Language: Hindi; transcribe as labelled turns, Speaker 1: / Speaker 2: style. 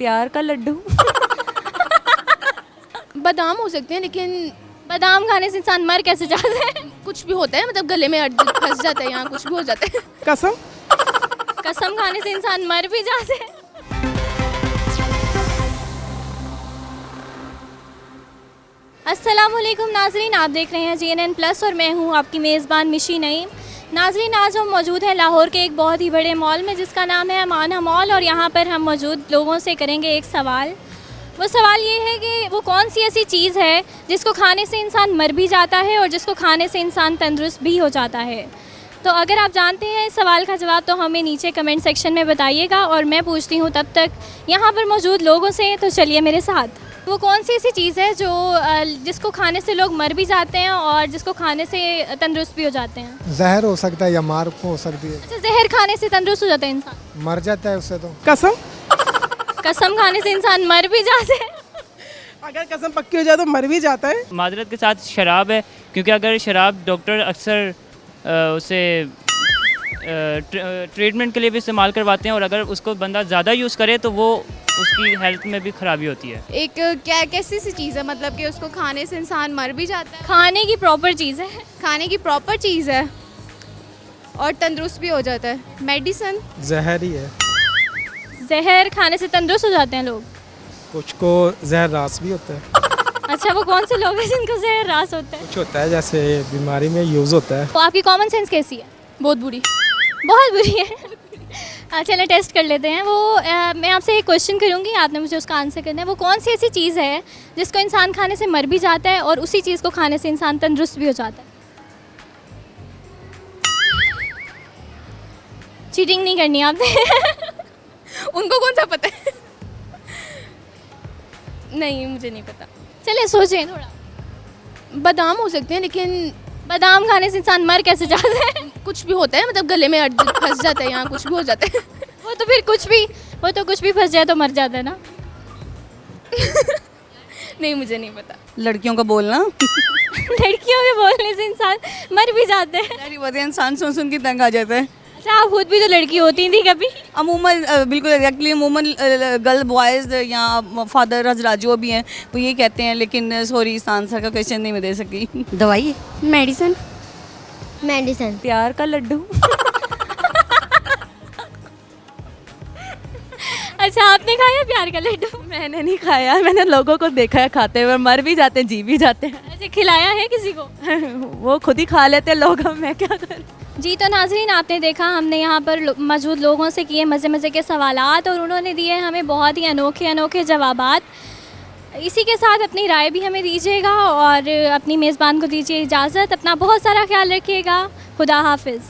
Speaker 1: प्यार का लड्डू।
Speaker 2: बादाम हो सकते हैं, लेकिन
Speaker 3: बादाम खाने से इंसान मर कैसे जाता है?
Speaker 2: कुछ भी होता है, मतलब गले में फंस जाता है, यहाँ कुछ भी हो जाता है।
Speaker 4: कसम।
Speaker 3: कसम खाने से इंसान मर भी जाते हैं। अस्सलामुअलैकुम नाजरीन, आप देख रहे हैं GNN प्लस और मैं हूं आपकी मेज़बान मिशी नईम। नाजरीन, आज हम मौजूद हैं लाहौर के एक बहुत ही बड़े मॉल में जिसका नाम है अमाना मॉल, और यहाँ पर हम मौजूद लोगों से करेंगे एक सवाल। वो सवाल ये है कि वो कौन सी ऐसी चीज़ है जिसको खाने से इंसान मर भी जाता है और जिसको खाने से इंसान तंदुरुस्त भी हो जाता है। तो अगर आप जानते हैं इस सवाल का जवाब तो हमें नीचे कमेंट सेक्शन में बताइएगा, और मैं पूछती हूँ तब तक यहाँ पर मौजूद लोगों से। तो चलिए मेरे साथ। वो कौन सी ऐसी चीज़ है जो जिसको खाने से लोग मर भी जाते हैं और जिसको खाने से तंदुरुस्त भी हो जाते हैं?
Speaker 5: जहर हो सकता है या मार हो सकती है।
Speaker 3: अच्छा, जहर खाने से तंदुरुस्त हो जाता है इंसान?
Speaker 5: मर जाता है उससे तो।
Speaker 4: कसम।
Speaker 3: कसम खाने से इंसान मर भी जाते हैं?
Speaker 4: अगर कसम पक्की हो जाए तो मर भी जाता है।
Speaker 6: मादरत के साथ शराब है, क्योंकि अगर शराब डॉक्टर अक्सर उसे ट्रीटमेंट के लिए भी इस्तेमाल करवाते हैं, और अगर उसको बंदा ज़्यादा यूज़ करे तो वो उसकी हेल्थ में भी ख़राबी होती है।
Speaker 2: एक कैसी सी चीज़ है, मतलब कि उसको खाने से इंसान मर भी जाता है?
Speaker 3: खाने की प्रॉपर चीज़ है।
Speaker 2: खाने की प्रॉपर चीज़ है और तंदुरुस्त भी हो जाता है। मेडिसिन।
Speaker 5: जहर ही है।
Speaker 3: जहर खाने से तंदुरुस्त हो जाते हैं लोग?
Speaker 5: कुछ को जहर रास भी होता है।
Speaker 3: अच्छा, वो कौन से लोग हैं जिनको जहर रास होता है?
Speaker 5: कुछ होता है जैसे बीमारी में यूज़ होता है।
Speaker 3: तो आपकी कॉमन सेंस कैसी है?
Speaker 2: बहुत बुरी।
Speaker 3: बहुत बुरी है। चलिए टेस्ट कर लेते हैं। मैं आपसे एक क्वेश्चन करूंगी, आपने मुझे उसका आंसर करना है। वो कौन सी ऐसी चीज़ है जिसको इंसान खाने से मर भी जाता है और उसी चीज़ को खाने से इंसान तंदुरुस्त भी हो जाता है? चीटिंग नहीं करनी आपने।
Speaker 2: उनको कौन सा पता है? नहीं, मुझे नहीं पता।
Speaker 3: चलिए सोचें थोड़ा।
Speaker 2: बादाम हो सकते हैं, लेकिन
Speaker 3: बादाम खाने से इंसान मर कैसे जाता है?
Speaker 2: कुछ भी होता है, मतलब गले में फंस जाता है, यहाँ कुछ भी हो जाता है।
Speaker 3: वो तो कुछ भी फंस जाए तो मर जाता है ना।
Speaker 2: नहीं, मुझे नहीं पता।
Speaker 1: लड़कियों का बोलना।
Speaker 3: लड़कियों के बोलने से इंसान मर भी जाते हैं।
Speaker 1: सारी बातें इंसान सुन सुन के तंग आ जाता है।
Speaker 3: अच्छा, आप खुद भी तो लड़की होती थी कभी?
Speaker 1: अमूमन बिल्कुल एग्जैक्टली, अमूमन गर्ल बॉयज़ या फादर हजरात जो भी हैं वो ये कहते हैं, लेकिन सॉरी इस आंसर का क्वेश्चन नहीं मैं दे सकी।
Speaker 7: दवाई,
Speaker 2: मेडिसिन।
Speaker 1: प्यार का लड्डू।
Speaker 3: अच्छा, आपने खाया प्यार का लड्डू?
Speaker 1: मैंने नहीं खाया, मैंने लोगों को देखा है खाते हुए, मर भी जाते हैं जी भी जाते हैं।
Speaker 3: अच्छा, खिलाया है किसी को?
Speaker 1: वो खुद ही खा लेते हैं लोग, मैं क्या करूँ।
Speaker 3: जी, तो नाजरीन आपने देखा, हमने यहाँ पर मौजूद लोगों से किए मज़े मज़े के सवालात और उन्होंने दिए हमें बहुत ही अनोखे जवाबात। इसी के साथ अपनी राय भी हमें दीजिएगा और अपनी मेज़बान को दीजिए इजाज़त। अपना बहुत सारा ख्याल रखिएगा। खुदा हाफिज़।